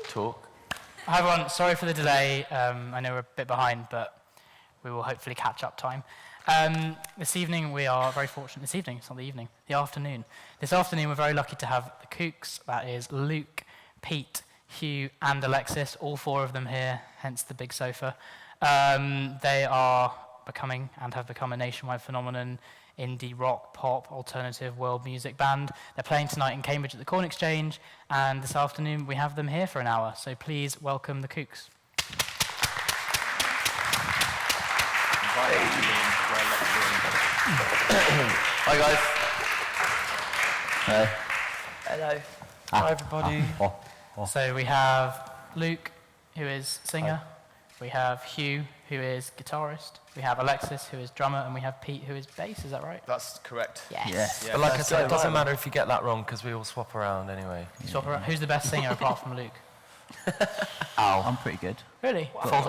talk. Hi everyone, sorry for the delay. I know we're a bit behind, but we will hopefully catch up time. This evening we are very fortunate. This evening, it's not the evening, the afternoon. This afternoon we're very lucky to have the Kooks, that is Luke, Pete, Hugh and Alexis, all four of them here, hence the big sofa. They are becoming and have become a nationwide phenomenon, indie rock, pop, alternative world music band. They're playing tonight in Cambridge at the Corn Exchange, and this afternoon we have them here for an hour, so please welcome the Kooks. Hi guys. Hey. Hello. Hi everybody. So we have Luke, who is singer. We have Hugh, who is guitarist. We have Alexis, who is drummer, and we have Pete, who is bass. Is that right? That's correct. Yes. Yeah, but like I said, it doesn't matter if you get that wrong because we all swap around anyway. Swap around. Who's the best singer apart from Luke? Ow. I'm pretty good. Really? Wow.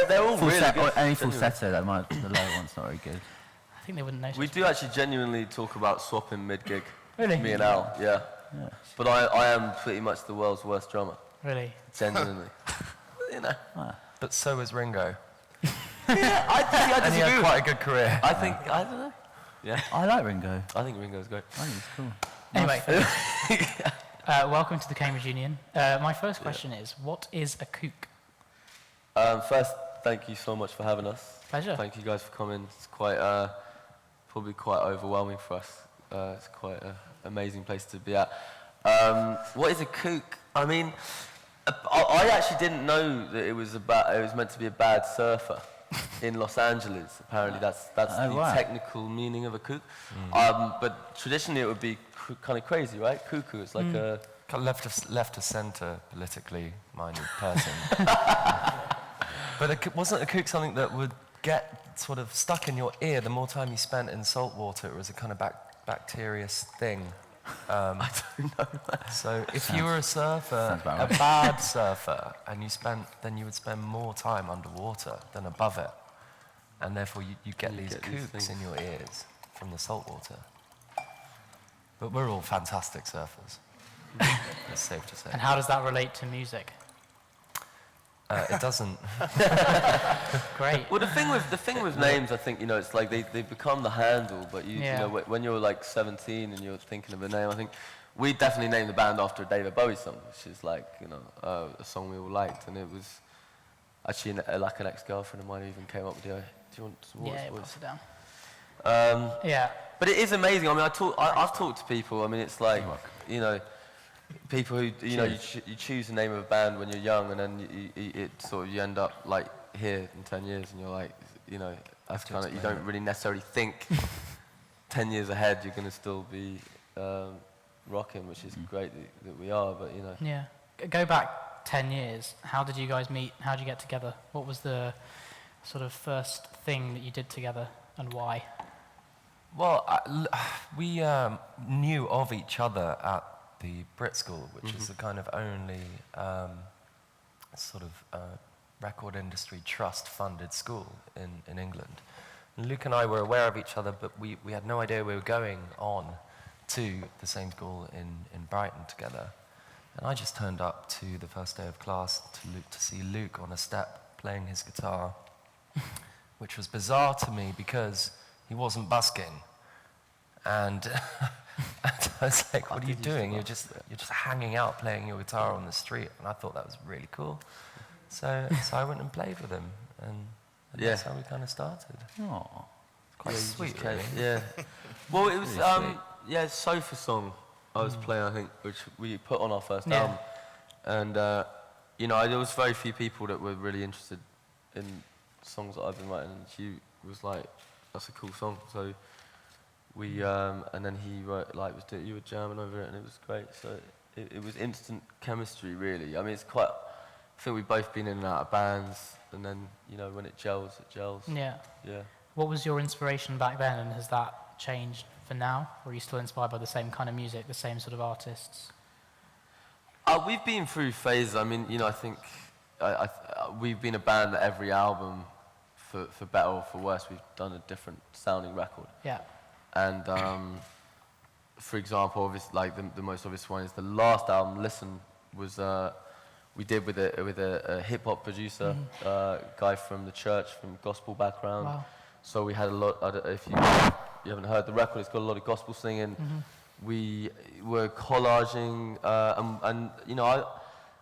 They're all really good. Any falsetto, the low one's not very good. I think they wouldn't know. We do actually genuinely talk about swapping mid-gig. Really? Me and Al, yeah. But I am pretty much the world's worst drummer. Really? Genuinely. You know. But so is Ringo. Yeah, I And he disagree. had quite a good career. I think, I don't know. Yeah. I like Ringo. I think Ringo's great. I think it's cool. Anyway, welcome to the Cambridge Union. My first question is, what is a kook? First, thank you so much for having us. Pleasure. Thank you guys for coming. It's quite, probably quite overwhelming for us. It's quite an amazing place to be at. What is a kook? I mean, I actually didn't know that it was meant to be a bad surfer in Los Angeles. Apparently, that's the technical meaning of a kook. But traditionally, it would be kind of crazy, right? Cuckoo. It's like a Left of centre, politically minded person. But wasn't a kook something that would get sort of stuck in your ear the more time you spent in salt water? It was a kind of bacterious thing. I don't know. So if you were a surfer, right. a bad surfer, and then you would spend more time underwater than above it, and therefore you get these kooks in your ears from the salt water. But we're all fantastic surfers. It's safe to say. And how does that relate to music? It doesn't. Great. Well, the thing with names, I think, it's like they become the handle. But you know, when you're like 17 and you're thinking of a name, I think we definitely named the band after a David Bowie song, which is like a song we all liked, and it was actually like an ex-girlfriend of mine who even came up with the idea. Do you want some water? Yeah, pass it down. Yeah. But it is amazing. I mean, I've talked to people. I mean, it's like people who you choose the name of a band when you're young, and then you end up like here in 10 years, and you're like, that's kind of, you don't really necessarily think 10 years ahead you're going to still be rocking, which is great that we are, but Yeah. Go back 10 years. How did you guys meet? How did you get together? What was the sort of first thing that you did together, and why? Well, we knew of each other at the Brit School, which is the kind of only sort of record industry trust-funded school in England. And Luke and I were aware of each other, but we had no idea we were going on to the same school in Brighton together. And I just turned up to the first day of class to see Luke on a step playing his guitar, which was bizarre to me because he wasn't busking. And I was like, what are you doing? You're just hanging out playing your guitar on the street. And I thought that was really cool. So I went and played with him. And that's how we kind of started. Oh, Quite sweet, really. Yeah. Well, it was, Sofa Song I was playing, I think, which we put on our first album. And, there was very few people that were really interested in songs that I've been writing. And Hugh was like, that's a cool song. So we, and then he wrote, you were jamming over it, and it was great. So it was instant chemistry, really. I mean, I think we've both been in and out of bands, and then, when it gels, it gels. Yeah. Yeah. What was your inspiration back then, and has that changed for now? Or are you still inspired by the same kind of music, the same sort of artists? We've been through phases. I mean, I think we've been a band that every album, for better or for worse, we've done a different sounding record. Yeah. And for example, obviously, like the most obvious one is the last album, Listen, was we did with a hip hop producer, guy from the church, from gospel background. Wow. So we had a lot. If you haven't heard the record, it's got a lot of gospel singing. We were collaging, and you know,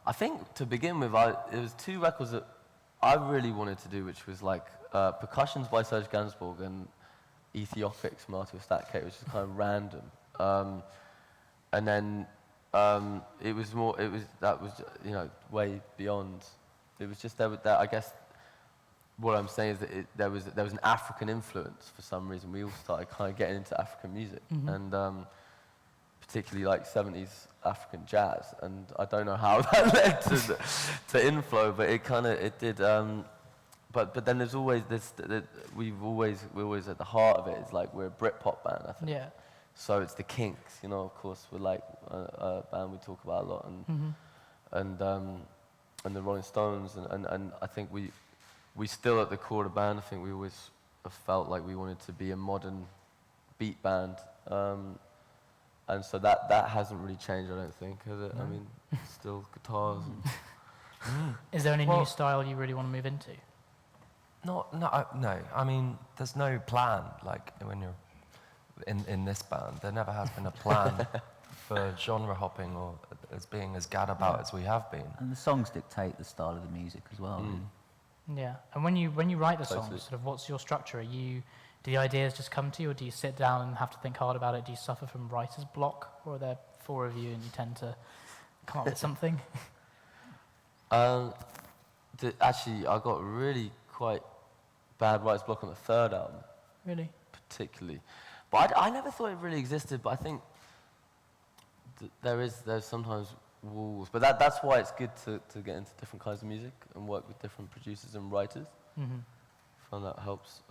I think to begin with, it was 2 records that I really wanted to do, which was like Percussions by Serge Gainsbourg and Ethiopics from Arthur Stackgate, which is kind of random. And then that was you know, way beyond. It was just that I guess what I'm saying is that there was an African influence for some reason. We all started kind of getting into African music, and particularly like 70s African jazz. And I don't know how that led to Inflow, but it did. But then there's always this. We're always at the heart of it. It's like we're a Britpop band, I think. Yeah. So it's the Kinks, you know. Of course, we're like a band we talk about a lot, and the Rolling Stones, and I think we still at the core of the band. I think we always have felt like we wanted to be a modern beat band, and so that hasn't really changed. I don't think, has it? No. I mean, still guitars. Is there any new style you really want to move into? No. I mean, there's no plan. Like when you're in this band, there never has been a plan for genre hopping or as being as gadabout as we have been. And the songs dictate the style of the music as well. Really. Yeah. And when you write the Totally. songs, sort of what's your structure? Do the ideas just come to you, or do you sit down and have to think hard about it? Do you suffer from writer's block, or are there 4 of you and you tend to come up with something? Actually, I got really quite bad writer's block on the 3rd album. Really? Particularly. But I never thought it really existed, but I think there's sometimes walls. But that's why it's good to get into different kinds of music and work with different producers and writers. I find that helps.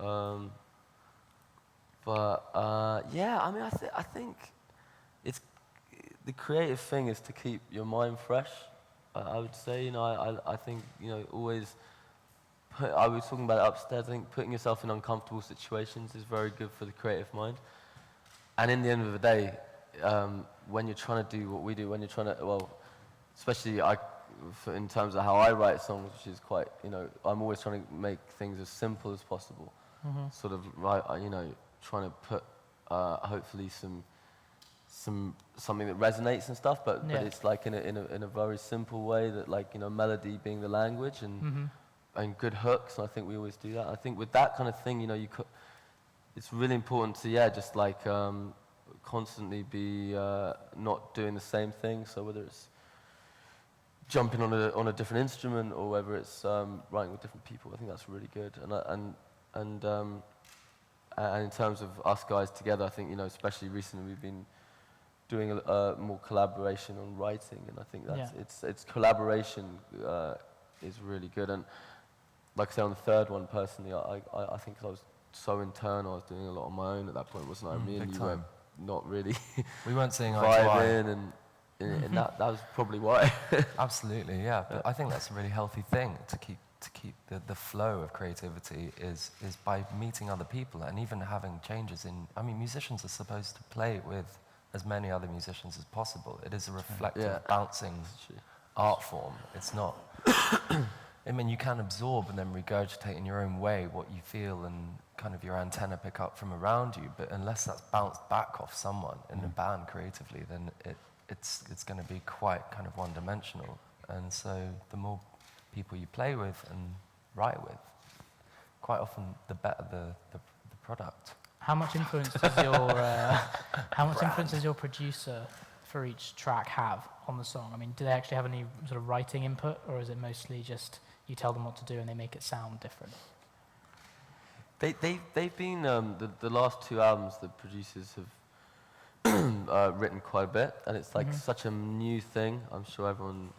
Yeah, I mean, I think it's the creative thing is to keep your mind fresh. I would say, you know, I think, you know, always. I was talking about it upstairs. I think putting yourself in uncomfortable situations is very good for the creative mind. And in the end of the day, when you're trying to do what we do, when you're trying to, well, especially in terms of how I write songs, which is quite, you know, I'm always trying to make things as simple as possible. Sort of, you know, trying to put hopefully something that resonates and stuff, but it's like in a very simple way, that, like, you know, melody being the language and good hooks. And I think we always do that. I think with that kind of thing, you know, it's really important to just like constantly be not doing the same thing. So whether it's jumping on a different instrument or whether it's writing with different people, I think that's really good. And in terms of us guys together, I think, you know, especially recently, we've been doing more collaboration on writing, and I think that's it's collaboration is really good. And like I said, on the 3rd one, personally, I think I was so internal. I was doing a lot on my own at that point, wasn't I? Me and you were not really We weren't seeing eye to eye. vibing, and that was probably why. Absolutely, yeah. But I think that's a really healthy thing to keep the flow of creativity is by meeting other people and even having changes in. I mean, musicians are supposed to play with as many other musicians as possible. It is a reflective, bouncing art form. It's not. I mean, you can absorb and then regurgitate in your own way what you feel and kind of your antenna pick up from around you, but unless that's bounced back off someone in a band creatively, then it's going to be quite kind of one-dimensional. And so the more people you play with and write with, quite often the better the product. How much influence does your producer for each track have on the song? I mean, do they actually have any sort of writing input, or is it mostly just you tell them what to do and they make it sound different? They've been the last 2 albums. The producers have written quite a bit, and it's like such a new thing. I'm sure everyone,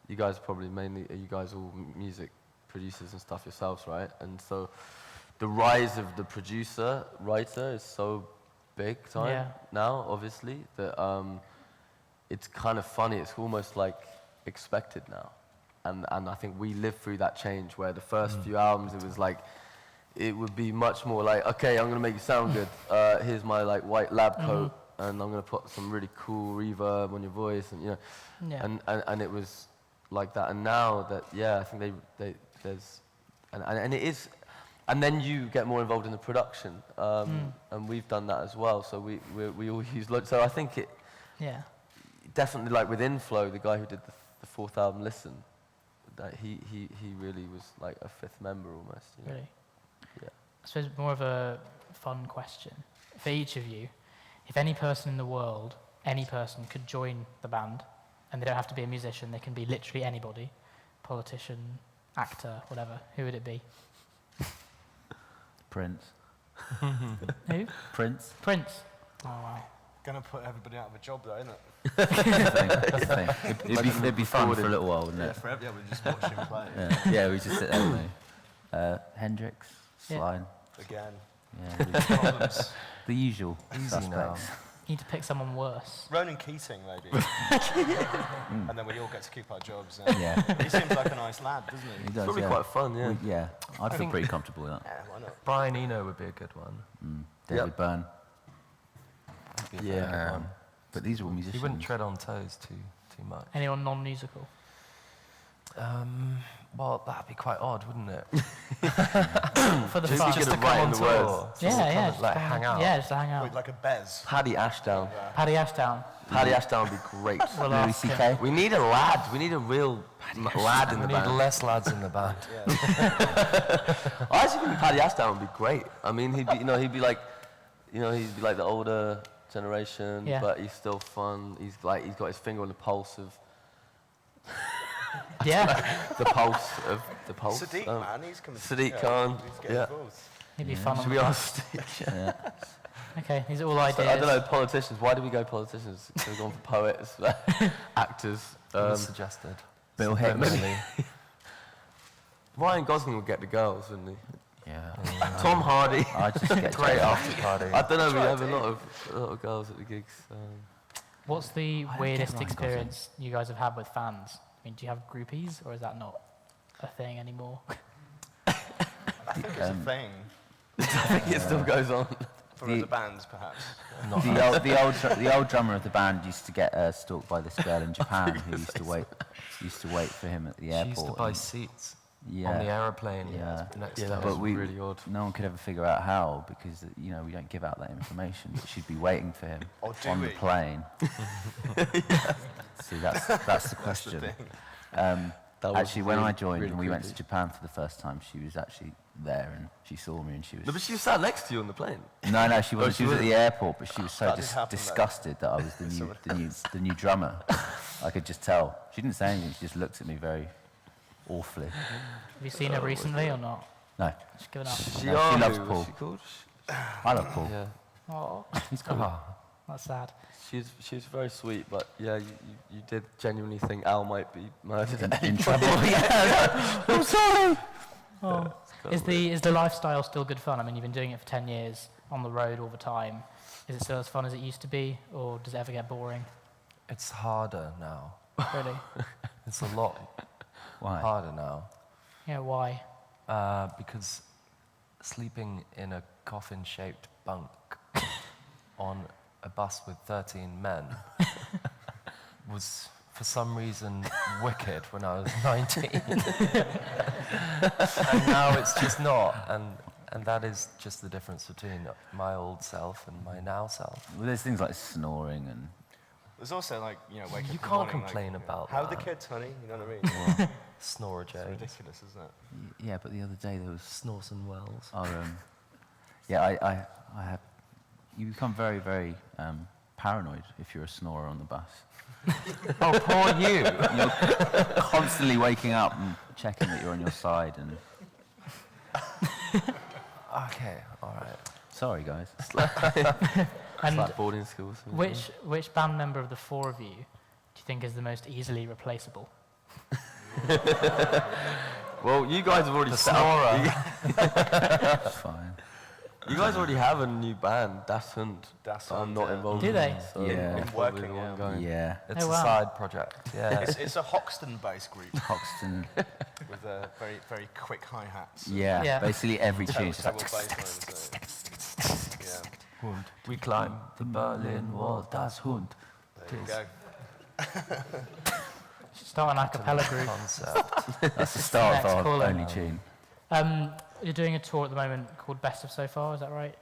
you guys probably mainly, you guys all music producers and stuff yourselves, right? And so the rise of the producer writer is so big time now, obviously, that it's kind of funny. It's almost like expected now. And I think we lived through that change where the first few albums, it was like, it would be much more like, okay, I'm going to make you sound good. Here's my like white lab coat, and I'm going to put some really cool reverb on your voice, and you know, and it was like that. And now that, I think there's, and it is, and then you get more involved in the production, and we've done that as well. So we all use so I think it definitely, like with Inflow, the guy who did the fourth album, Listen, that he really was like a fifth member almost. You know? Really? Yeah. I suppose more of a fun question for each of you. If any person in the world, any person could join the band, and they don't have to be a musician, they can be literally anybody, politician, actor, whatever, who would it be? Prince. Who? Prince. Prince. Oh, wow. Gonna put everybody out of a job, though, isn't it? It'd be fun for a little while, wouldn't Yeah, it? forever. Yeah, we just watch him play. Yeah, we just sit there, wouldn't we? Hendrix, Yeah. Slide. Again. Yeah, Problems. the usual Easy suspects. now. You need to pick someone worse. Ronan Keating, maybe. And then we all get to keep our jobs. And Yeah, he seems like a nice lad, doesn't he? he It's does. probably Yeah. quite fun, yeah. Yeah, I'd feel pretty comfortable with that. Yeah, why not? Brian Eno would be a good one. David Byrne. Would be a very good one. But these are all He musicians. wouldn't tread on toes too much. Anyone non-musical? Well, that'd be quite odd, wouldn't it? For the Just fun. to Just to get come right on in the tour. words. Just to Yeah, come yeah. and, like, hang out. Yeah, just to hang out. Wait, like a Bez. Paddy Ashdown. Paddy Ashdown. Paddy Ashdown would be great. We'll Louis ask him. C.K. We need a lad. We need a real lad in We the need band. less lads in the band. I actually think Paddy Ashdown would be great. I mean, he'd be like the older generation, Yeah. but he's still fun. He's got his finger on the pulse of Yeah, the pulse. Sadiq, man, he's coming. Sadiq Khan, He's getting yeah. involved. he'd be fun. Should On we the ask? Yeah. Okay, these are all ideas. I don't know, politicians. Why do we go politicians? We've gone for poets, actors. Was suggested. Bill Hicks. Ryan Gosling would get the girls, wouldn't he? Yeah. Tom Hardy. I just get Great jealous. after party. I don't know. We Try have it, a lot of girls at the gigs. What's the don't weirdest get Ryan experience you guys have had with fans? I mean, do you have groupies, or is that not a thing anymore? I think it's a thing I think it still goes on. for The- other bands, perhaps. The old drummer of the band used to get stalked by this girl in Japan who used to wait for him at the She airport. used to buy and- seats yeah, on the aeroplane Yeah. next Yeah, to that us. was but we really odd. no one could ever figure out how because we don't give out that information. But she'd be waiting for him Or do on the we? plane. See, that's the That's the question. thing. That was Actually, when I really, joined really and we went to creepy. Japan for the first time, she was actually there and she saw me and she was. No, but she sat next to you on the plane. No, she wasn't. she She was at wasn't? the airport, but she was so That did happen, though. disgusted that I was the new drummer. I could just tell. She didn't say anything. She just looked at me very awfully. Have you seen her recently or not? No, She's given up. she Shianu, loves was Paul. she called? I love Paul. Yeah. Oh, He's cool. Ah, that's sad. She was very sweet, but yeah, you did genuinely think Al might be murdered at any In point. trouble. Yeah. I'm sorry. Oh. Is the lifestyle still good fun? I mean, you've been doing it for 10 years on the road all the time. Is it still as fun as it used to be, or does it ever get boring? it's harder now. Really? It's a lot Why? harder now. Yeah, why? Because sleeping in a coffin-shaped bunk on a bus with 13 men was, for some reason, wicked when I was 19. And now it's just not. And that is just the difference between my old self and my now self. Well, there's things like snoring and There's also like, wake up You in the can't morning, complain about How are the that. kids, honey? You know what I mean? Snore It's James. ridiculous, isn't it? yeah. But the other day there was Snorson Wells. I have. You become very very paranoid if you're a snorer on the bus. Oh, poor you. You're constantly waking up and checking that you're on your side and. Okay, all right. Sorry, guys. And Like boarding school. or something. which band member of the four of you do you think is the most easily replaceable? Well, you guys have already set up. It's fine. You guys already have a new band, Das Hund. Das I'm Hund, not yeah. involved. Do in they? it, so Yeah. I'm Been probably working, the one yeah. going. Yeah. It's Oh, a wow. side project, yeah. It's a Hoxton-based group Hoxton. with very, very quick hi-hats. Yeah. Yeah. Basically every tune is Several just like. bass lines. Yeah, Hund. We climb the Berlin Wall, das Hund. there you go. Start an a cappella group. Concept. That's the start Next of our caller. only tune. You're doing a tour at the moment called Best of So Far, is that right?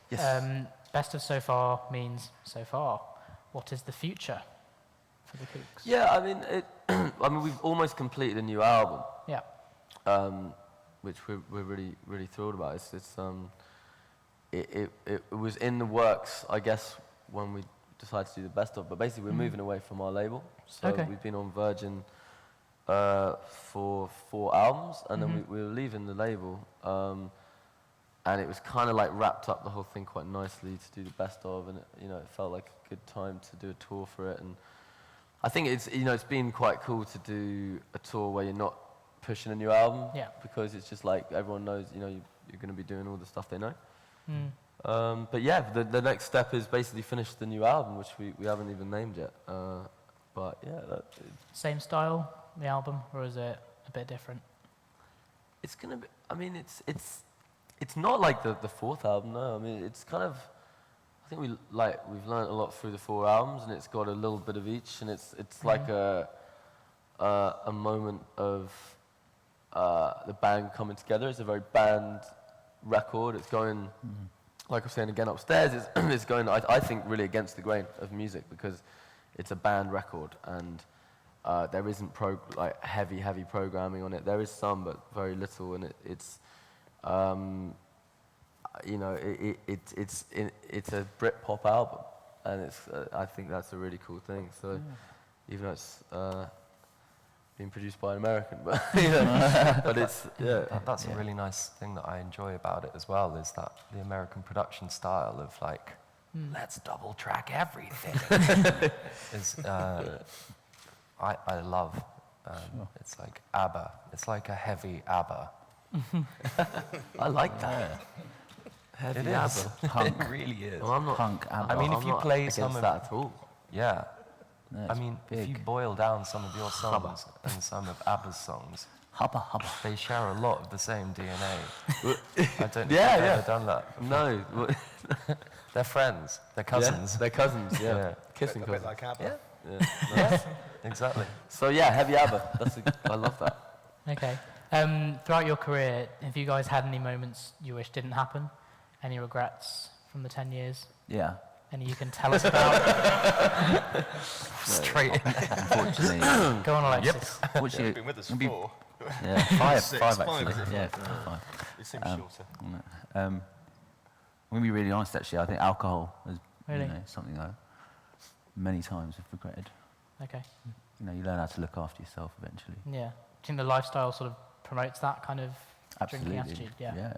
Yes. Best of So Far means so far. What is the future for the Kooks? Yeah, I mean, I mean, we've almost completed a new album, Yeah. which we're really thrilled about. It was in the works, I guess, when we decided to do the best of. But basically, we're moving away from our label, so Okay. we've been on Virgin for 4 albums, and then we were leaving the label. And it was kind of like wrapped up the whole thing quite nicely to do the best of, and it felt like a good time to do a tour for it. And I think it's been quite cool to do a tour where you're not pushing a new album, Yeah. because it's just like everyone knows you're going to be doing all the stuff they know. Mm. But yeah, the next step is basically finish the new album, which we haven't even named yet. But yeah, Same style, the album, or is it a bit different? it's gonna be. I mean, it's not like the 4th album. No, I mean it's kind of. I think we've learned a lot through the 4 albums, and it's got a little bit of each, and it's like a moment of the band coming together. It's a very band record. It's going, like I was saying again upstairs, it's going, I think, really against the grain of music, because it's a band record, and there isn't heavy programming on it. There is some, but very little, and it's a Britpop album, and I think that's a really cool thing. So even though it's being produced by an American, but but it's That's a really nice thing that I enjoy about it as well, is that the American production style of like, let's double track everything. I love. It's like ABBA. It's like a heavy ABBA. I like that. Heavy It is. ABBA. It really is. Well, I'm not. Punk ABBA. I mean, if I'm you not play against some of that at all. Yeah. No, I it's mean, if you big. boil down some of your songs and some of ABBA's songs, Hubba hubba. they share a lot of the same DNA. I don't know Yeah, if you've yeah. ever done that. No. They're friends. They're cousins. Yeah, they're cousins. Yeah. Yeah. Kissing A bit cousins. like ABBA. Yeah. Exactly. So yeah, heavy ABBA. I love that. Okay. Throughout your career, have you guys had any moments you wish didn't happen? Any regrets from the 10 years? Yeah. Any you can tell us about? Straight in. Unfortunately. Go on, Alexis. Unfortunately, You've been with us for it'll be- 4. Yeah, five 5 actually. isn't it? Yeah, 5. It seems shorter. I'm going to be really honest, actually. I think alcohol is Really? something I many times have regretted. Okay. You learn how to look after yourself eventually. Yeah. Do you think the lifestyle sort of promotes that kind of drinking Absolutely. attitude? Yeah.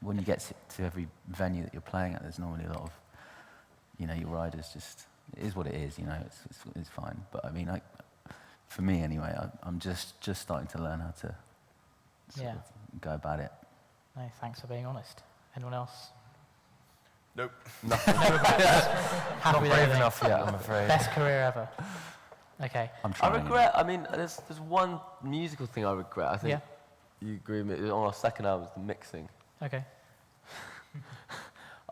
When you get to every venue that you're playing at, there's normally a lot of, your riders just, it is what it is, it's fine. But I mean, for me anyway, I'm just starting to learn how to sort Yeah. of go about it. No, thanks for being honest. Anyone else? Nope. Happy Not with brave everything? enough yet, I'm afraid. Best career ever. Okay. I'm I trying. regret. I mean, there's one musical thing I regret. I think Yeah. you agree with me. On our second album, is the mixing. Okay.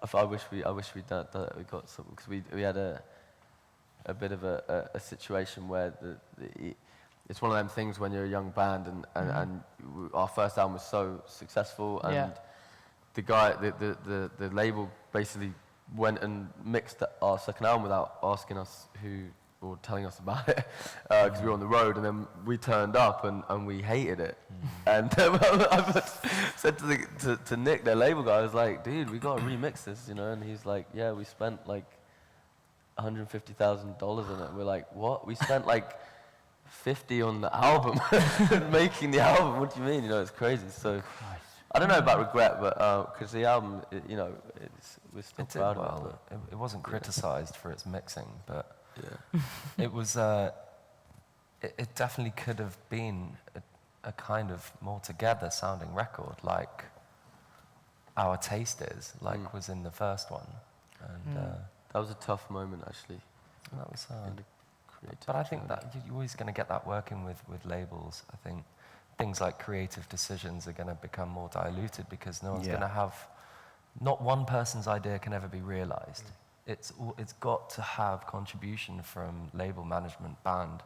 I wish we'd done that. We got some, because we had a bit of a situation where it's one of them things when you're a young band, and our first album was so successful, and Yeah. the guy, the label basically went and mixed our second album without asking us or telling us about it, because we were on the road, and then we turned up and we hated it. And I said to Nick, their label guy, I was like, dude, we got to remix this, and he's like, yeah, we spent like $150,000 on it. We're like, what? We spent like 50 on the album, making the album. What do you mean? It's crazy. So I don't know about regret, but because the album, we're still It did proud well. of it. It wasn't criticised for its mixing, but Yeah. it was. It definitely could have been a kind of more together sounding record, like Our Taste is, like was in the first one, and That was a tough moment, actually. that was. in the creative But I think journey. that you're always going to get that working with labels. I think things like creative decisions are going to become more diluted because no one's Yeah. going to have. Not one person's idea can ever be realised. It's got to have contribution from label management, band,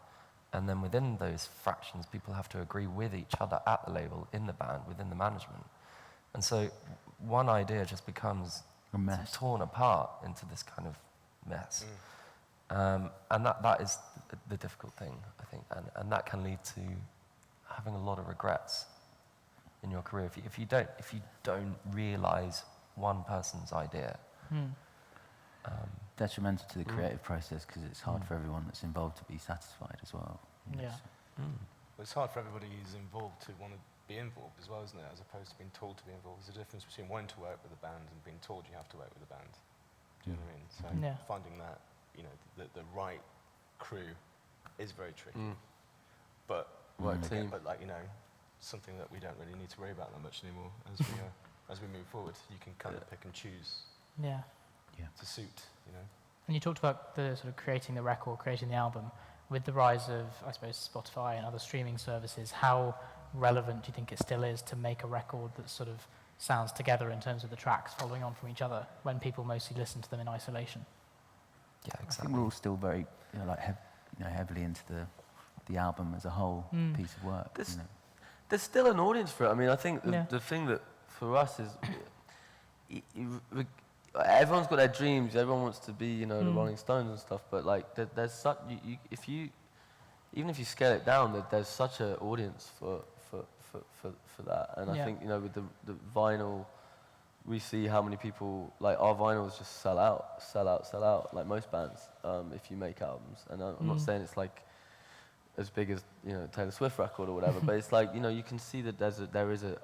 And then within those fractions, people have to agree with each other at the label, in the band, within the management. And so one idea just becomes A mess. torn apart into this kind of mess. And that is the difficult thing, I think. And that can lead to having a lot of regrets in your career if you don't realize one person's idea. Detrimental to the creative process because it's hard for everyone that's involved to be satisfied as well. Yeah. Well, it's hard for everybody who's involved to want to be involved as well, isn't it? As opposed to being told to be involved. There's a difference between wanting to work with a band and being told you have to work with a band. Do you know what I mean? So Yeah. finding that, the right crew is very tricky. But Right team. But something that we don't really need to worry about that much anymore as we move forward. You can kind of pick and choose Yeah. to suit. And you talked about the sort of creating the record, creating the album. With the rise of, I suppose, Spotify and other streaming services, how relevant do you think it still is to make a record that sort of sounds together in terms of the tracks following on from each other when people mostly listen to them in isolation? Yeah, I think exactly. we're all still very, heavily into the album as a whole piece of work. There's still an audience for it. I mean, I think Yeah. the thing that for us is everyone's got their dreams. Everyone wants to be, the Rolling Stones and stuff. But like, there's such even if you scale it down, there's such an audience for that. And I think with the vinyl, we see how many people like our vinyls just sell out. Like most bands, if you make albums. And I'm not saying it's like as big as Taylor Swift record or whatever, but it's like you can see that there is a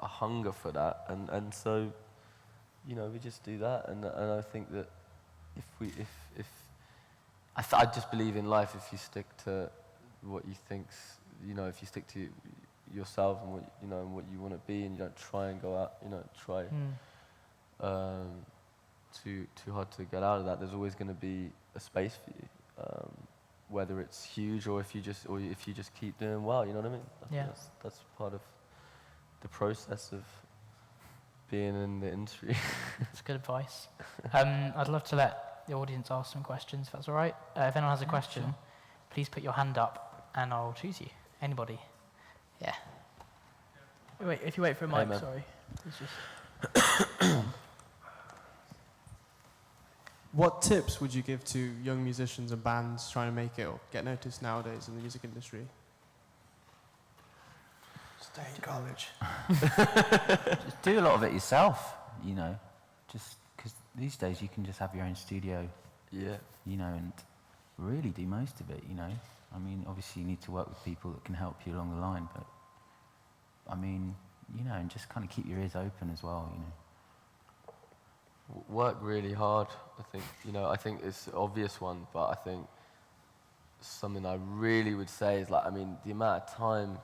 hunger for that, and so we just do that, and I think that I just believe in life if you stick to what you think's if you stick to yourself and what you want to be, and you don't try and go out too hard to get out of that, there's always going to be a space for you. Whether it's huge or if you just keep doing well, you know what I mean? I think that's part of the process of being in the industry. That's good advice. I'd love to let the audience ask some questions, if that's all right. If anyone has a question, please put your hand up and I'll choose you. Anybody? Yeah. Wait, if you wait for a mic, man. sorry. It's just... What tips would you give to young musicians and bands trying to make it or get noticed nowadays in the music industry? Stay in college. Just do a lot of it yourself, just because these days you can just have your own studio, and really do most of it, I mean, obviously you need to work with people that can help you along the line, but I mean, and just kind of keep your ears open as well, Work really hard, I think. I think it's an obvious one, but I think something I really would say is the amount of time,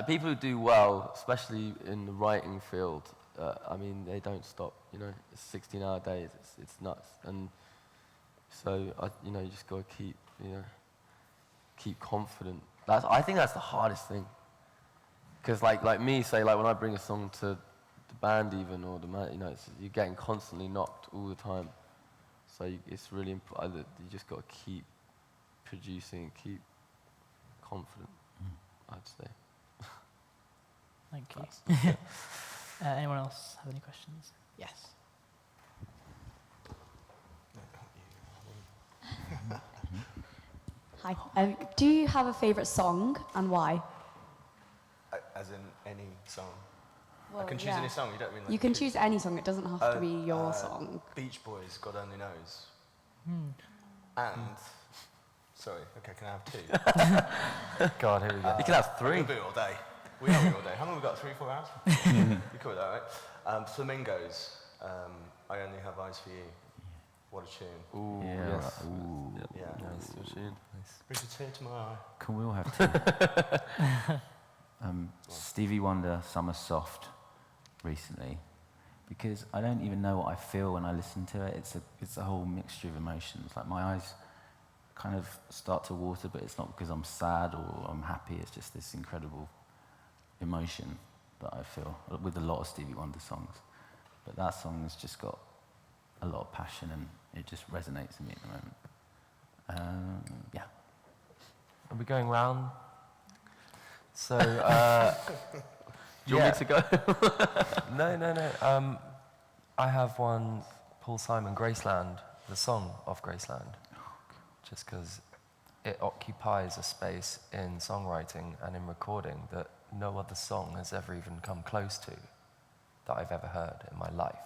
people who do well, especially in the writing field, they don't stop. It's 16-hour days. It's nuts, and so you just got to keep confident. I think that's the hardest thing, because like me, say when I bring a song to the band even or the man, you're getting constantly knocked all the time. So it's really important that you just got to keep producing and keep confident. I'd say. Thank you. Anyone else have any questions? Yes. Hi. Do you have a favourite song and why? As in any song. I Well, can choose yeah. any song. You don't mean like You can choose any song. It doesn't have to be your song. Beach Boys, God Only Knows. And sorry, okay, can I have two? God, here we go. You can have I three. can do it all day. We are all day. How long have we got? 3-4 hours? You cool with that, right? Flamingos. I Only Have Eyes for You. What a tune. Ooh, Yeah, yes. right. Ooh. Yeah. Nice tune. Brings a tear to my eye. Can we all have two? Stevie Wonder, Summer Soft, recently, because I don't even know what I feel when I listen to it. It's a whole mixture of emotions. Like my eyes kind of start to water, but it's not because I'm sad or I'm happy. It's just this incredible emotion that I feel with a lot of Stevie Wonder songs. But that song has just got a lot of passion and it just resonates with me at the moment. Yeah. Are we going round? So, Do you want me to go? No. I have one, Paul Simon, Graceland, the song of Graceland, just because it occupies a space in songwriting and in recording that no other song has ever even come close to that I've ever heard in my life.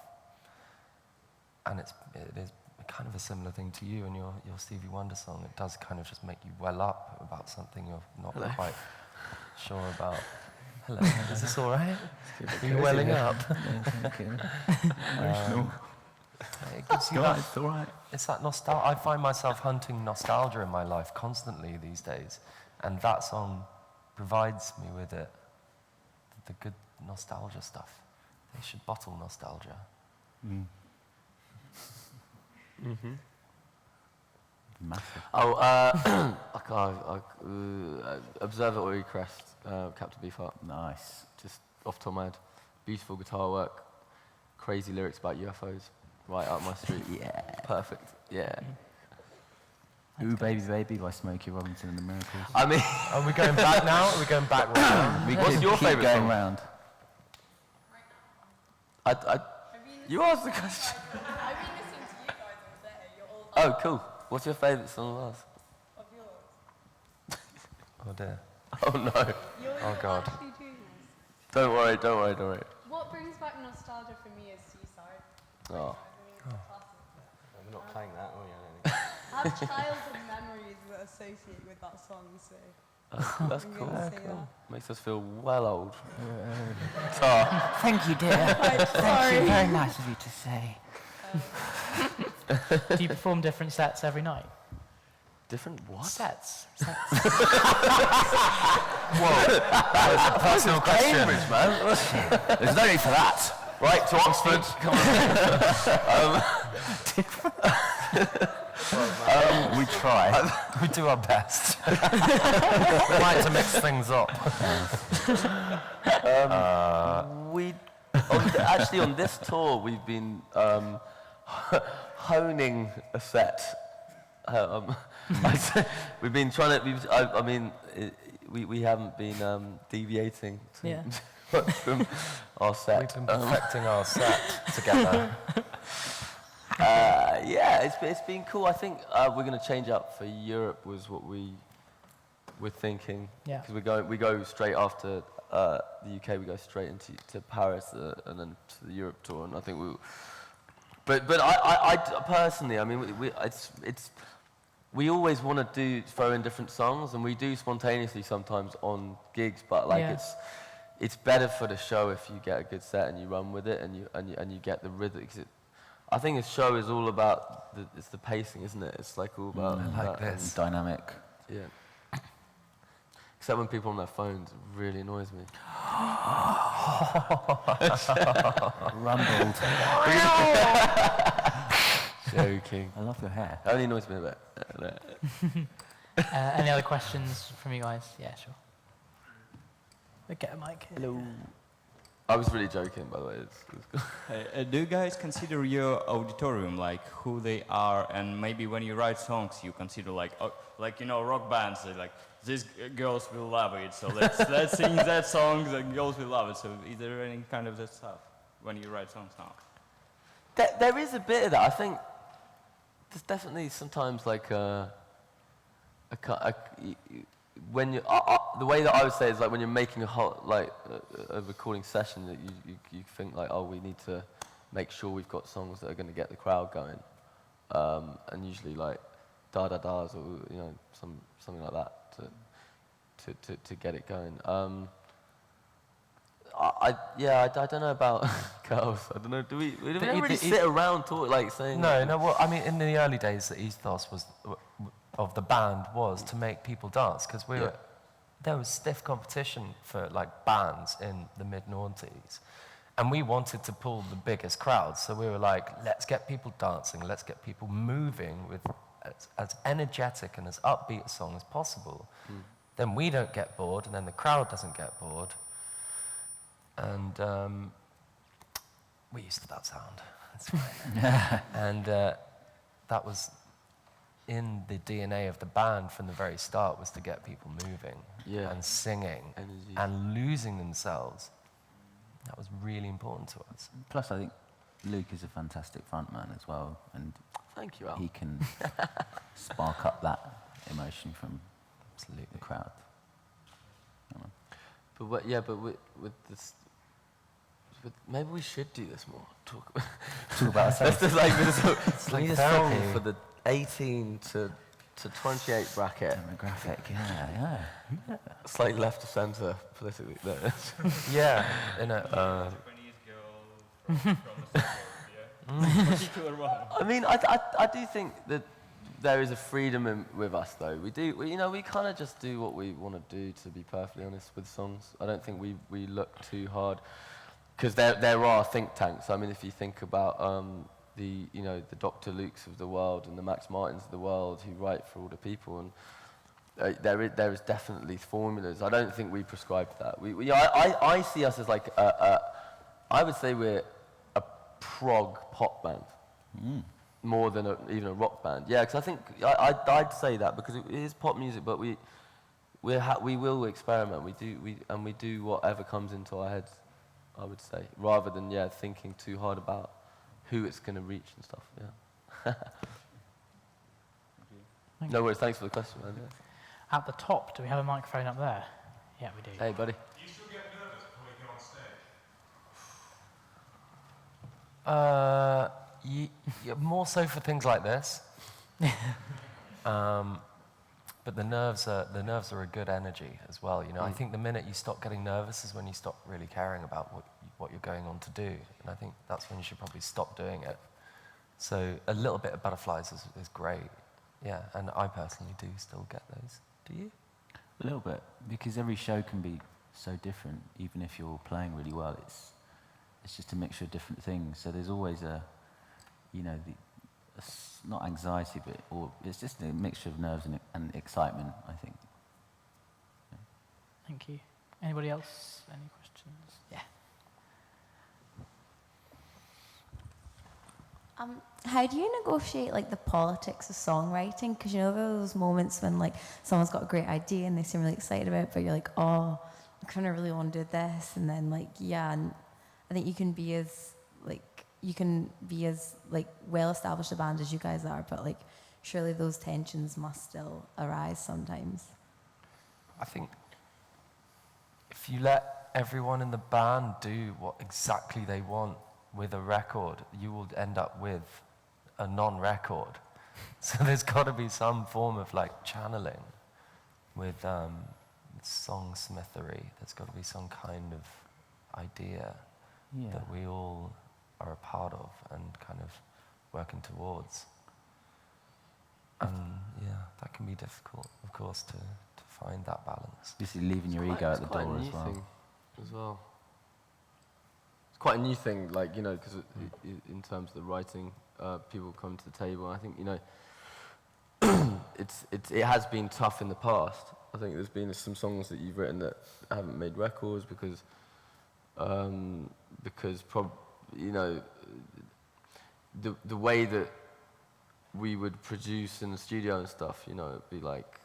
And it is kind of a similar thing to you and your Stevie Wonder song. It does kind of just make you well up about something you're not quite sure about. Hello, is this all right? Are you welling up? Emotional. It gives you that, It's all right. it's that nostalgia. I find myself hunting nostalgia in my life constantly these days, and that song provides me with it. The good nostalgia stuff. They should bottle nostalgia. Massive. Observatory Crest, Captain Beefheart. Nice. Just off the top of my head. Beautiful guitar work, crazy lyrics about UFOs, right up my street. Yeah. Perfect, yeah. Ooh, Baby Baby by Smokey Robinson and the Miracles. I mean, Are we going back now? Are we going back round? what's your Keep favourite going song? round. You asked the question. I've been listening to you guys all day. You're all Oh, cool. What's your favourite song of ours? of yours. Oh dear. Oh no. Oh God. Actually doing this. Don't worry. What brings back nostalgia for me is Seaside. Oh. I mean, it's a classic. We're not playing that, are we? I don't think. I have childhood memories that associate with that song, so That's I'm cool. gonna say that. Makes us feel well old. Thank you, dear. Thank you. Very nice of you to say. Do you perform different sets every night? Different what? Sets. Personal question. Cambridge, man. There's no need for that. Right, to Oxford. Come on. We try. We do our best. We like to mix things up. Actually, on this tour, we've been honing a set. We've been trying to. We haven't been deviating Yeah. from our set. We've been perfecting our set together. Yeah, it's been cool. I think we're going to change up for Europe was what we were thinking. Yeah. Because we go straight after the UK. We go straight into Paris and then to the Europe tour. And I think But I personally, I mean, we always want to throw in different songs, and we do spontaneously sometimes on gigs. But like Yeah. it's better for the show if you get a good set and you run with it and you get the rhythm. 'Cause I think a show is all about it's the pacing, isn't it? It's like all about like that. this. Dynamic. Yeah. Except when people on their phones, it really annoys me. Rumbled. Joking. I love your hair. It only annoys me a bit. Any other questions from you guys? Yeah, sure. We'll get a mic here. Hello. I was really joking, by the way. Do you guys consider your auditorium like who they are, and maybe when you write songs you consider like rock bands like these girls will love it, so let's sing that song, the girls will love it. So is there any kind of that stuff when you write songs now? There is a bit of that. I think there's definitely sometimes like when you, the way that I would say is like when you're making a recording session, that you think like, oh, we need to make sure we've got songs that are going to get the crowd going, and usually like da da da's or something like that to get it going. I don't know about girls. I don't know. Do we don't really sit around talk like saying? No. Well, I mean, in the early days, the ethos of the band was to make people dance, because there was stiff competition for like bands in the mid-noughties, and we wanted to pull the biggest crowds. So we were like, let's get people dancing, let's get people moving with as energetic and as upbeat a song as possible. Then we don't get bored, and then the crowd doesn't get bored. And we're used to that sound. That's fine. And that was in the DNA of the band from the very start was to get people moving and singing Energy. and losing themselves. That was really important to us. Plus, I think Luke is a fantastic frontman as well, and Thank you, Al. he can spark up that emotion from Absolutely. the crowd. But with this, maybe we should do this more. Talk about Let's just like It's like we need a therapy. song for the 18 to 28 bracket. Demographic, yeah. It's like left of centre politically. No. Yeah, in a, Japanese girl from the particular one. I mean, I do think that there is a freedom with us, though. We kind of just do what we want to do, to be perfectly honest, with songs. I don't think we look too hard, because there are think tanks. I mean, if you think about the Dr. Lukes of the world and the Max Martins of the world who write for all the people, and there is definitely formulas. I don't think we prescribe that. I see us as like I would say we're a prog pop band. More than even a rock band. Yeah, because I think I'd say that because it is pop music, but we will experiment. We do whatever comes into our heads, I would say, rather than thinking too hard about who it's going to reach and stuff. Yeah. No worries. Thanks for the question, man. Yeah. At the top, do we have a microphone up there? Yeah, we do. Hey, buddy. Do you still get nervous before you go on stage? more so for things like this. But the nerves are a good energy as well. I think the minute you stop getting nervous is when you stop really caring about what you're going on to do, and I think that's when you should probably stop doing it. So a little bit of butterflies is great, yeah. And I personally do still get those. Do you? A little bit, because every show can be so different. Even if you're playing really well, it's just a mixture of different things. So there's always not anxiety, but it's just a mixture of nerves and excitement, I think. Yeah. Thank you. Anybody else? Any questions? Yeah. How do you negotiate like the politics of songwriting? Because those moments when like someone's got a great idea and they seem really excited about it, but you're like, oh, I kind of really want to do this, and then and I think you can be as well established a band as you guys are, but like surely those tensions must still arise sometimes. I think if you let everyone in the band do what exactly they want with a record, you will end up with a non-record. So there's got to be some form of like channeling with songsmithery. There's got to be some kind of idea that we all are a part of and kind of working towards. And that can be difficult, of course, to find that balance. Just leaving your ego at the door as well. It's quite a new thing, like, because in terms of the writing, people come to the table. I think, it has been tough in the past. I think there's been some songs that you've written that haven't made records because the way that we would produce in the studio and stuff, it'd be like,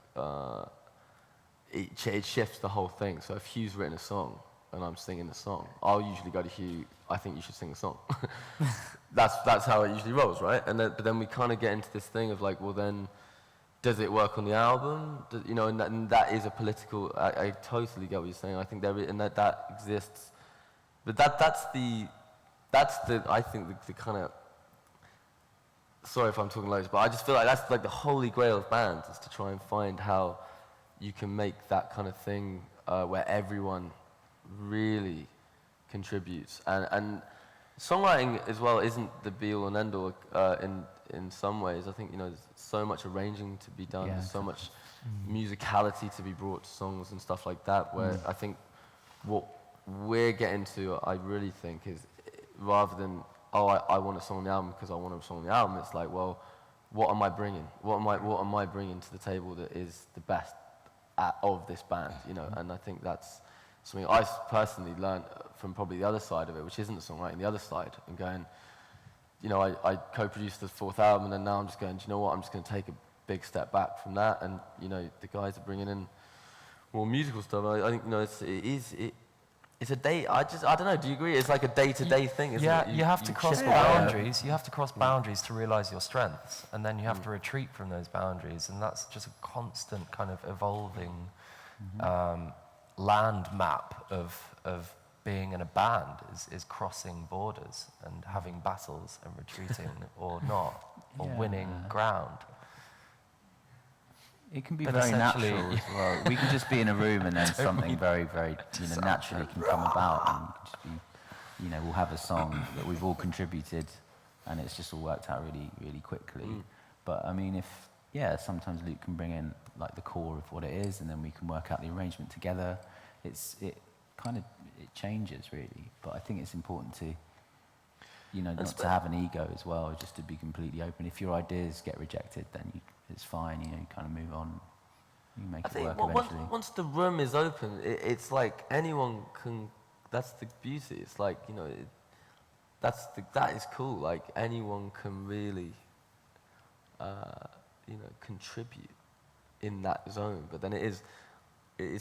it shifts the whole thing. So if Hugh's written a song and I'm singing the song, I'll usually go to Hugh, I think you should sing the song. That's how it usually rolls, right? But then we kind of get into this thing of like, well then, does it work on the album? And that is a political, I totally get what you're saying. I think there is, and that exists. But that's the I think the kind of, sorry if I'm talking loads, but I just feel like that's like the holy grail of bands, is to try and find how you can make that kind of thing where everyone really contributes. And songwriting as well isn't the be-all and end-all in some ways. I think, there's so much arranging to be done, there's so much musicality to be brought to songs and stuff like that, where I think what we're getting to, I really think, is rather than, I want a song on the album because I want a song on the album, it's like, well, what am I bringing? What am I bringing to the table that is the best of this band, And I think that's something I personally learned from probably the other side of it, which isn't the songwriting, the other side, and going, I co-produced the fourth album, and then now I'm just going, do you know what? I'm just going to take a big step back from that, and you know, the guys are bringing in more musical stuff. I think, you know, it's a day. I don't know. Do you agree? It's like a day-to-day thing, isn't it? You have to cross chip boundaries. You have to cross boundaries to realize your strengths, and then you have to retreat from those boundaries, and that's just a constant kind of evolving land map of being in a band is crossing borders and having battles and retreating or not, or winning ground. It can be But very essentially- natural as well. We can just be in a room and then something very, very, you know, naturally can come about, and just be, you know, we'll have a song that we've all contributed, and it's just all worked out really, really quickly. But I mean, sometimes Luke can bring in like the core of what it is, and then we can work out the arrangement together. It changes really, but I think it's important to, you know, not to have an ego as well, just to be completely open. If your ideas get rejected, then it's fine, you know, you kind of move on. You make it work eventually. Once the room is open, it's like anyone can, that's the beauty. It's like, you know, that is cool. Like anyone can really, you know, contribute in that zone. But then it's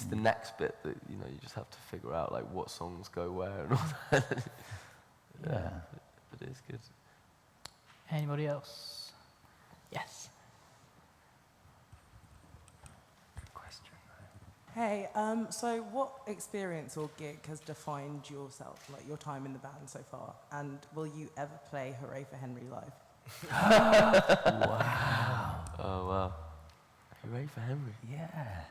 the next bit that, you know, you just have to figure out like what songs go where and all that. Yeah. But it is good. Anybody else? Yes. Hey, so what experience or gig has defined yourself, like your time in the band so far? And will you ever play Hooray for Henry live? Wow. Oh, wow. Hooray for Henry. Yeah.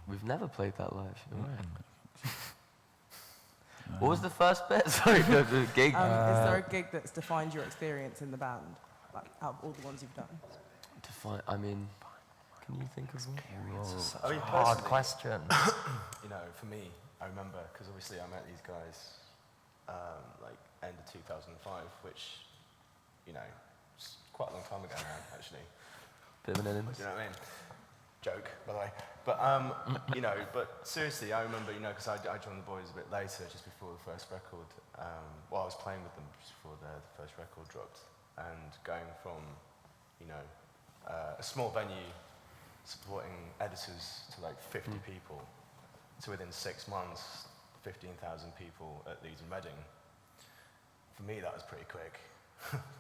We've never played that live. You're right. What was the first bit? Sorry, the gig. Is there a gig that's defined your experience in the band, like out of all the ones you've done? I mean, can you think of one? I mean, hard question. You know, for me, I remember, because obviously I met these guys like end of 2005, which, you know, it's quite a long time ago now, actually. Bit of an enemy. Do you know what I mean? Joke, by the way. But, you know, but seriously, I remember, you know, because I joined the boys a bit later, just before the first record. Well, I was playing with them just before the first record dropped. And going from, you know, a small venue supporting editors to like 50 people, to within 6 months, 15,000 people at Leeds and Reading. For me, that was pretty quick.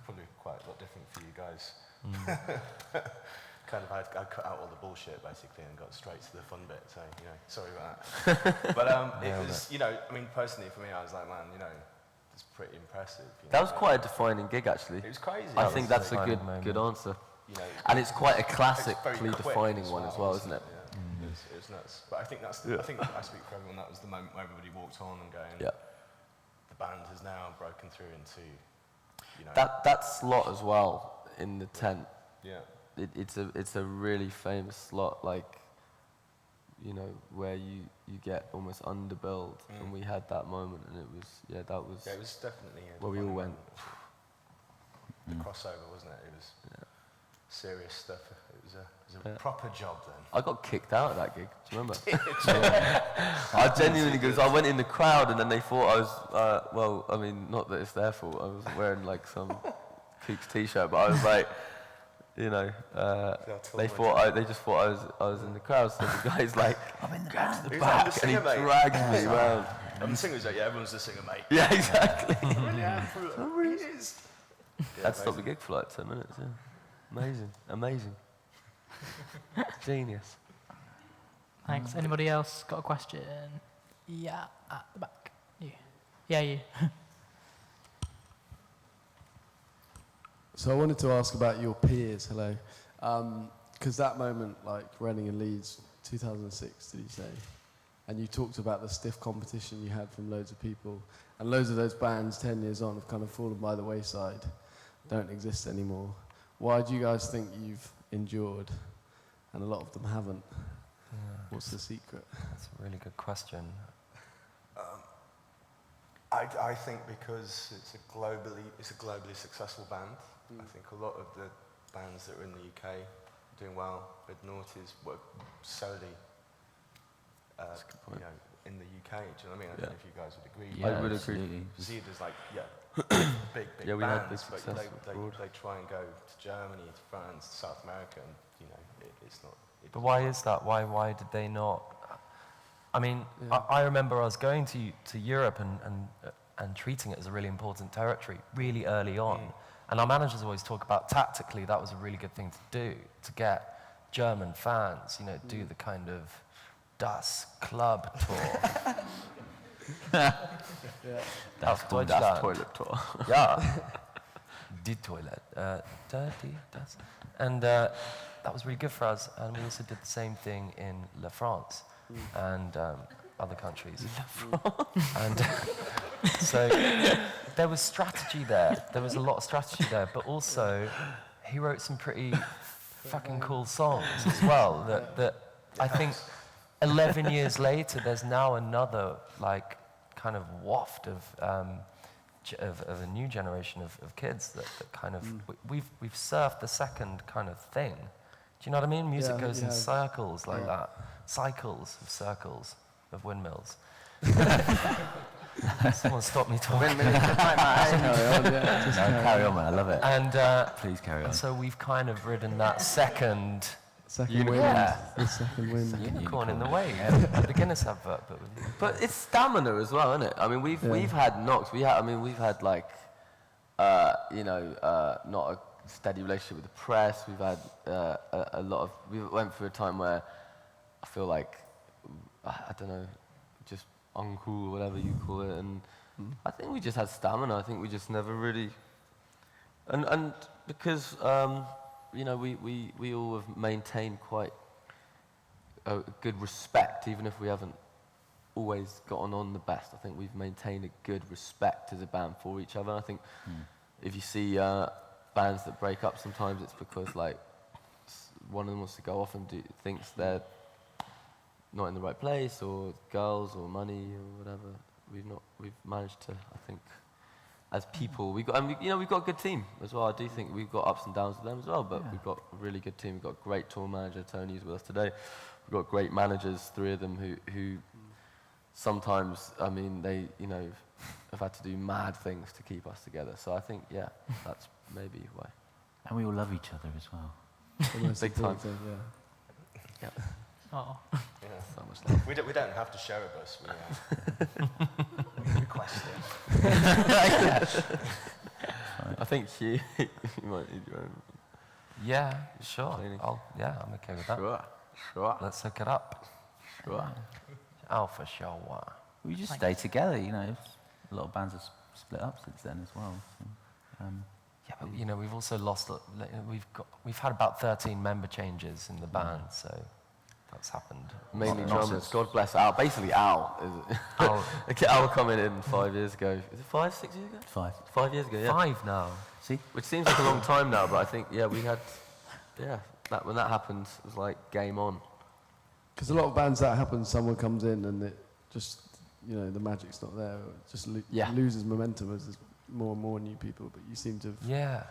Probably quite a lot different for you guys. Kind of, I cut out all the bullshit basically and got straight to the fun bit, so, you know, sorry about that. But it was, you know, I mean, personally for me, I was like, man, you know, it's pretty impressive. You know, That was quite a defining gig, actually. It was crazy. I think that's a good answer. You know, and it's quite a it's classically very quick defining as one as well, isn't it? Yeah. It was nuts. But I think that's, I think I speak for everyone, that was the moment where everybody walked on and going, the band has now broken through into, you know. That slot as well in the tent. Yeah. It's a really famous slot, like, you know, where you get almost underbilled, and we had that moment, and it was it was definitely where we all went. The crossover, wasn't it? It was serious stuff. It was a proper job then. I got kicked out of that gig. Do you remember? I genuinely, because I went in the crowd, and then they thought I was. Well, I mean, not that it's their fault. I was wearing like some Kooks t-shirt, but I was like. You know, they just thought I was in the crowd. So the guy's like, I'm in the back, and he dragged me around. And the thing was like, yeah, everyone's the singer, mate. Yeah, exactly. Really is. That stopped the gig for like 10 minutes. Yeah, amazing. Genius. Thanks. Anybody else got a question? Yeah, at the back. You. Yeah, you. So I wanted to ask about your peers, hello. Because that moment, like Reading and Leeds, 2006, did you say? And you talked about the stiff competition you had from loads of people. And loads of those bands 10 years on have kind of fallen by the wayside, don't exist anymore. Why do you guys think you've endured and a lot of them haven't? Yeah. What's the secret? That's a really good question. I think because it's a globally successful band. I think a lot of the bands that are in the UK doing well, Red Noughties, work solely you know, in the UK. Do you know what I mean? I don't know if you guys would agree. Yeah, I would agree. Zeda's like, big Yeah, we had bands, big but success they abroad. try and go to Germany, to France, to South America, and it's not. But why is that? Why did they not? I mean, I remember us going to Europe and treating it as a really important territory really early on. And our managers always talk about tactically that was a really good thing to do, to get German fans, do the kind of Das Club tour. Das Toilet Tour. Yeah. Die Toilet. Dirty, das. And that was really good for us. And we also did the same thing in La France and other countries. And so there was strategy there. There was a lot of strategy there. But also, he wrote some pretty fucking cool songs as well. That I think 11 years later, there's now another kind of waft of a new generation of kids that kind of we've surfed the second kind of thing. Do you know what I mean? Music goes in circles like that, cycles of circles of windmills. Someone stop me talking. No, carry on, man. I love it. And please carry on. so we've kind of ridden that second Wind. Yeah. The second wind. unicorn in the wave. The Guinness advert, But it's stamina as well, isn't it? I mean, we've had knocks. We've had like, not a steady relationship with the press. We've had a lot of. We went through a time where I feel like I don't know, just uncool, whatever you call it, and I think we just had stamina. I think we just never really, and because. We all have maintained quite a good respect, even if we haven't always gotten on the best. I think we've maintained a good respect as a band for each other. I think if you see bands that break up, sometimes it's because one of them wants to go off and thinks they're not in the right place, or girls, or money, or whatever. We've managed to, I think, as people, we've got a good team as well. I do think we've got ups and downs with them as well, but we've got a really good team. We've got a great tour manager, Tony's with us today. We've got great managers, 3 of them, who sometimes, they, have had to do mad things to keep us together. So I think, that's maybe why. And we all love each other as well. Big time. Oh. Yeah. So much love. We don't have to share a bus. We request it. I think you might need your own. Yeah, sure. I'm okay with that. Sure. Let's hook it up. Sure. Oh, for sure. We just stay together, A lot of bands have split up since then as well. So, yeah, but we've also lost. We've had about 13 member changes in the band, so that's happened. Mainly drummers. God bless Al. Basically Al. Al coming in 5 years ago. Is it 5, 6 years ago? 5. 5 years ago, yeah. 5 now. See? Which seems like a long time now, but I think, we had, when that happened, it was like game on. Because a lot of bands that happens, someone comes in and it just, the magic's not there. It just loses momentum as there's more and more new people, but you seem to have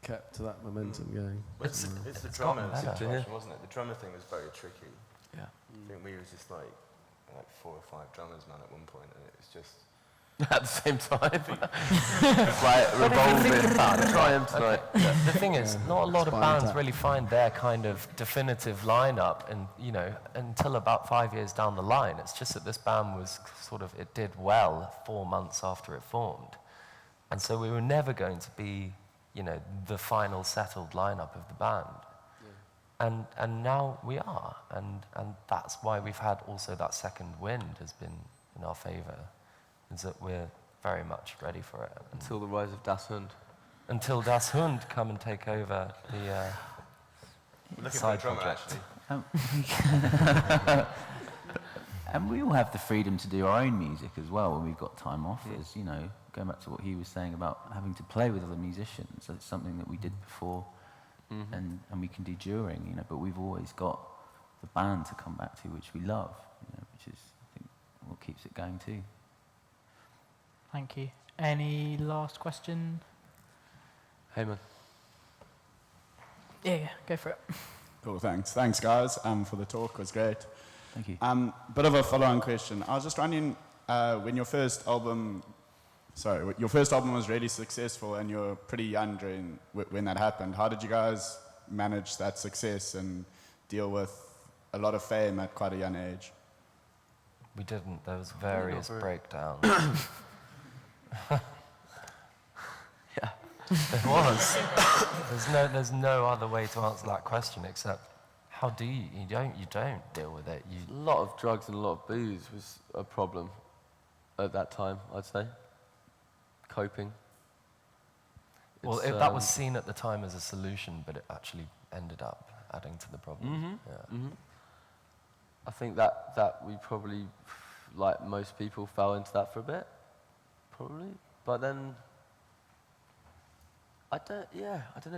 kept to that momentum going. It's the drummer situation, wasn't it? The drummer thing was very tricky. Yeah. I think we were just like 4 or 5 drummers, man, at one point, and it was just... At the same time. Revolving. Triumph tonight. The thing is, not a lot of bands really find their kind of definitive lineup, and until about 5 years down the line. It's just that this band was it did well 4 months after it formed, and so we were never going to be, the final settled lineup of the band. Yeah. And now we are, and that's why we've had also that second wind has been in our favour. Is that we're very much ready for it. Until the rise of Das Hund. Until Das Hund come and take over the side project. And we all have the freedom to do our own music as well when we've got time off. As going back to what he was saying about having to play with other musicians. So it's something that we did before, and we can do during. But we've always got the band to come back to, which we love. Which is, I think, what keeps it going too. Thank you. Any last question? Heyman. Yeah, go for it. Cool, thanks. Thanks, guys, for the talk. It was great. Thank you. Bit of a follow-on question. I was just wondering, when your first album sorry, your first album was really successful and you're pretty young when that happened. How did you guys manage that success and deal with a lot of fame at quite a young age? We didn't. There was various breakdowns. Yeah. There was. There's no other way to answer that question except how do you? You don't deal with it. A lot of drugs and a lot of booze was a problem at that time, I'd say. Coping. Well, that was seen at the time as a solution, but it actually ended up adding to the problem. I think that we probably, like most people, fell into that for a bit, probably. But then, I don't know. I don't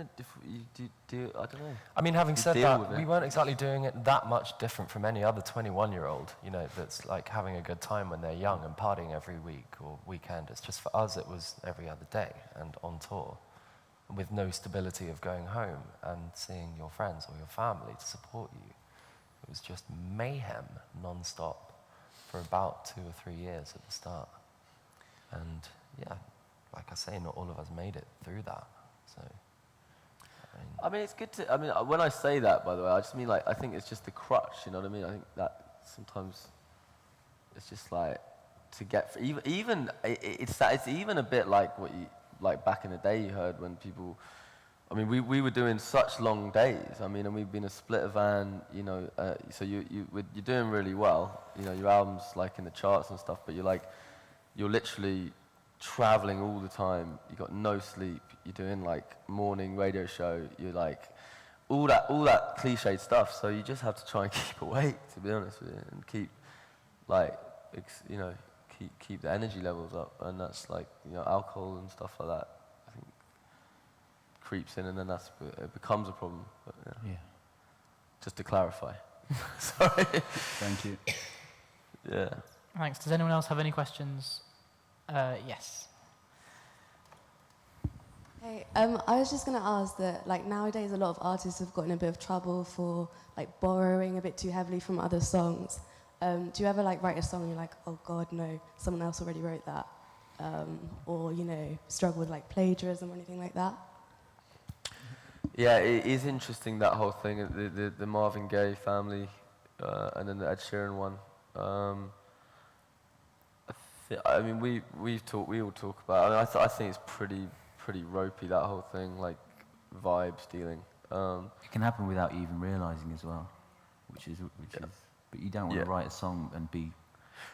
know. I mean, having You said deal with that, it. we weren't exactly doing it that much different from any other 21-year-old, that's like having a good time when they're young and partying every week or weekend. It's just for us, it was every other day and on tour with no stability of going home and seeing your friends or your family to support you. It was just mayhem non-stop for about 2 or 3 years at the start. And yeah, like I say, not all of us made it through that. So, I mean, it's good to. I mean, when I say that, by the way, I just mean like I think it's just the crutch. You know what I mean? I think that sometimes it's just like to get it's even a bit like what you like back in the day. You heard when people. I mean, we were doing such long days. I mean, and we've been a splitter van. So you're doing really well. Your album's like in the charts and stuff, but you're literally traveling all the time. You got no sleep. You're doing like morning radio show. You're like all that cliched stuff. So you just have to try and keep awake, to be honest with you, and keep like keep the energy levels up. And that's like alcohol and stuff like that. I think creeps in, and then it becomes a problem. But, yeah. Just to clarify. Sorry. Thank you. Yeah. Thanks. Does anyone else have any questions? Yes. Hey, I was just going to ask that, like, nowadays a lot of artists have gotten a bit of trouble for, like, borrowing a bit too heavily from other songs. Do you ever, like, write a song and you're like, oh, God, no, someone else already wrote that? Or, struggle with, like, plagiarism or anything like that? Yeah, it is interesting, that whole thing, the Marvin Gaye family, and then the Ed Sheeran one. I mean, we all talk about it. I think it's pretty ropey, that whole thing, like vibe stealing. It can happen without you even realising as well, which is. But you don't want to write a song and be.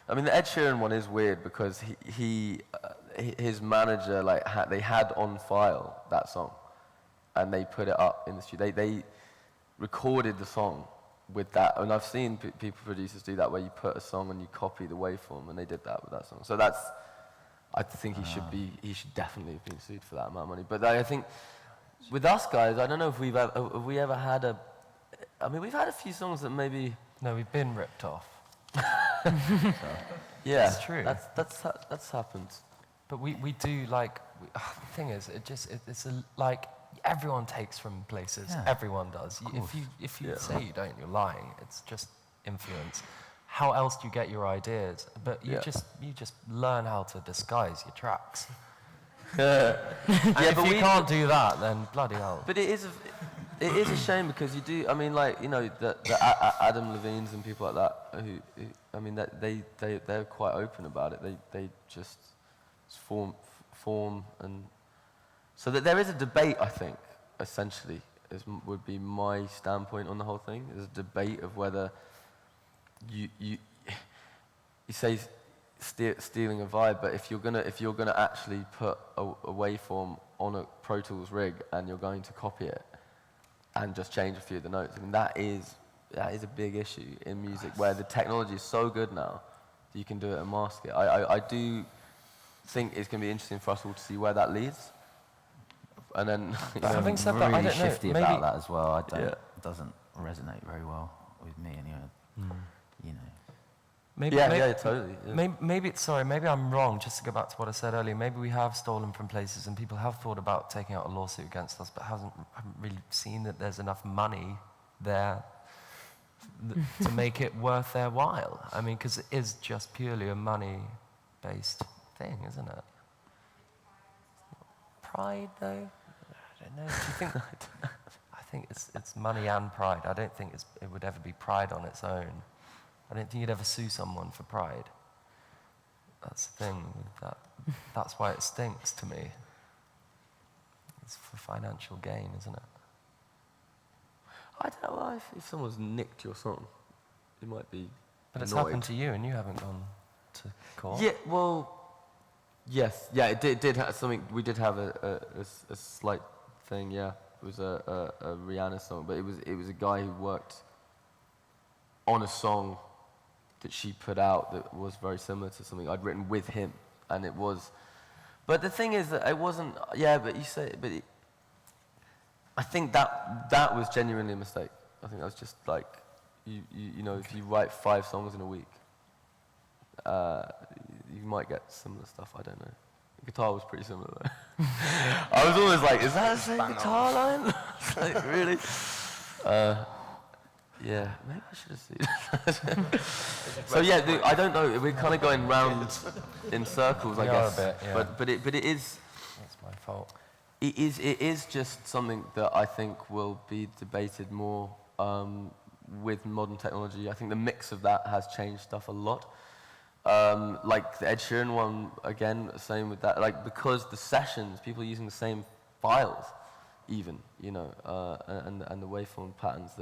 I mean, the Ed Sheeran one is weird because his manager they had on file that song, and they put it up in the studio. They recorded the song with that, and I've seen producers do that where you put a song and you copy the waveform, and they did that with that song. So I think he should definitely have been sued for that amount of money. But I think with us guys, I don't know if have we ever had I mean, we've had a few songs that maybe. No, we've been ripped off. Yeah, it's true. That's happened. But we do the thing is, it's like everyone takes from places. Yeah. Everyone does. If you say you don't, you're lying. It's just influence. How else do you get your ideas? But you just learn how to disguise your tracks. And if but you can't do that, then bloody hell. But it is a shame because you do. I mean, the Adam Levines and people like that. Who I mean, they're quite open about it. They just form and so that there is a debate. I think essentially would be my standpoint on the whole thing. There's a debate of whether you say stealing a vibe, but if you're gonna actually put a waveform on a Pro Tools rig and you're going to copy it and just change a few of the notes, I mean that is a big issue in music where the technology is so good now that you can do it and mask it. I do think it's going to be interesting for us all to see where that leads. And then, having said I'm that, really I don't know. shifty Maybe about that as well. It doesn't resonate very well with me anyway. Maybe, totally. Yeah. Maybe I'm wrong, just to go back to what I said earlier. Maybe we have stolen from places and people have thought about taking out a lawsuit against us, but haven't really seen that there's enough money there to make it worth their while. I mean, because it is just purely a money-based thing, isn't it? pride, though? I don't know. Do you think? I think it's money and pride. I don't think it would ever be pride on its own. I don't think you'd ever sue someone for pride. That's the thing with that. That's why it stinks to me. It's for financial gain, isn't it? I don't know if someone's nicked your song, it might be. But it's annoyed. happened to you, and you haven't gone to court. Yeah, well, yes, yeah, it did have something. We did have a slight thing. Yeah, it was a Rihanna song, but it was a guy who worked on a song that she put out that was very similar to something I'd written with him, and it was. But the thing is that it wasn't. Yeah, but you say, but I think that was genuinely a mistake. I think that was just like, you know, if you write 5 songs in a week, you might get similar stuff. I don't know. The guitar was pretty similar though. I was always like, is that the same guitar line? Like, really? Yeah, maybe I should have seen it. So yeah, I don't know. We're kind of going round in circles, I guess. A bit, yeah. But it is. That's my fault. It is just something that I think will be debated more with modern technology. I think the mix of that has changed stuff a lot. Like the Ed Sheeran one, again, same with that. Like, because the sessions, people are using the same files, even, you know, and the waveform patterns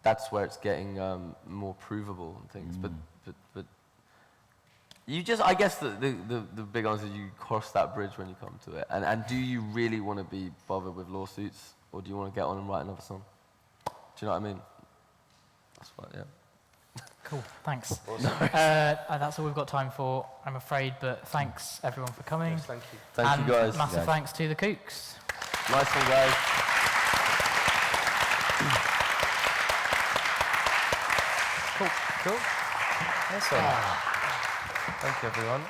that's where it's getting more provable and things. But you just, I guess the big answer is you cross that bridge when you come to it. And do you really want to be bothered with lawsuits, or do you want to get on and write another song? Do you know what I mean? That's what, yeah. Cool, thanks. Awesome. That's all we've got time for, I'm afraid, but thanks everyone for coming. Yes, thank you. Thank you, guys. Massive thanks to the Kooks. Nice one, guys. Cool. Nice one. Thank you, everyone.